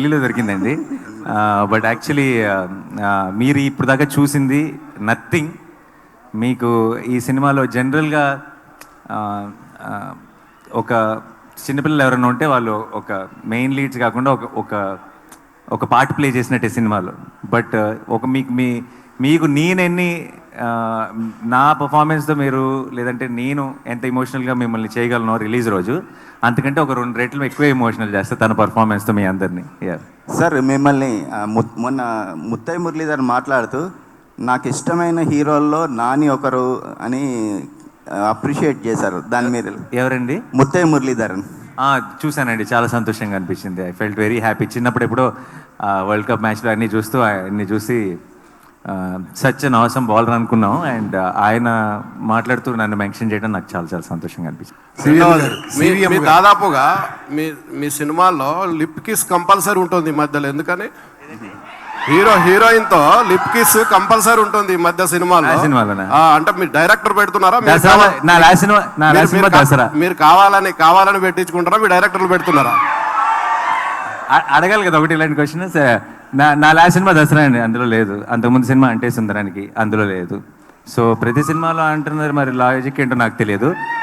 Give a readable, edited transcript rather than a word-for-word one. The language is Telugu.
ఢిల్లీలో దొరికిందండి. బట్ యాక్చువల్లీ మీరు ఇప్పుడు దాకా చూసింది నథింగ్. మీకు ఈ సినిమాలో జనరల్గా ఒక చిన్నపిల్లలు ఎవరైనా ఉంటే వాళ్ళు ఒక మెయిన్ లీడ్స్ కాకుండా ఒక ఒక ఒక పార్ట్ ప్లే చేసినట్టే సినిమాలో. బట్ ఒక మీకు నేనెన్ని నా పర్ఫార్మెన్స్తో మీరు లేదంటే నేను ఎంత ఎమోషనల్గా మిమ్మల్ని చేయగలను రిలీజ్ రోజు, అంతకంటే ఒక 2 రెట్లు ఎక్కువ ఎమోషనల్ చేస్తే తన పర్ఫార్మెన్స్తో మీ అందరినీ. సార్ మిమ్మల్ని మొన్న ముత్తయ్య మురళీధర్ మాట్లాడుతూ నాకు ఇష్టమైన హీరోల్లో నాని ఒకరు అని అప్రిషియేట్ చేశారు. దాని మీద ఎవరండి? ముత్తయ్య మురళీధర్. చూశానండి, చాలా సంతోషంగా అనిపించింది. I felt very happy. చిన్నప్పుడు ఎప్పుడో వరల్డ్ కప్ మ్యాచ్లో అన్నీ చూసి సచ్ అన్ అవసరం బౌలర్ అనుకున్నాం. అండ్ ఆయన మాట్లాడుతూ నన్ను మెన్షన్ చేయడం నాకు చాలా చాలా సంతోషంగా అనిపించింది. దాదాపుగా మీ సినిమాల్లో లిప్ కిస్ కంపల్సరీ ఉంటుంది ఈ మధ్యలో. ఎందుకని హీరోయిన్ తో లిప్ కిస్ కంపల్సరీ ఉంటుంది ఈ మధ్య సినిమాలో. అంటే మీరు డైరెక్టర్ పెడుతున్నారా? మీరు కావాలని పెట్టించుకుంటారా? మీ డైరెక్టర్లు పెడుతున్నారా? అడగాలి కదా ఒకటి ఇలాంటి క్వశ్చన్. నా లాస్ట్ సినిమా దసరా అండి, అందులో లేదు. అంతకుముందు సినిమా అంటే సుందరానికి, అందులో లేదు. సో ప్రతి సినిమాలో అంటున్నారు, మరి లాజిక్ ఏంటో నాకు తెలియదు.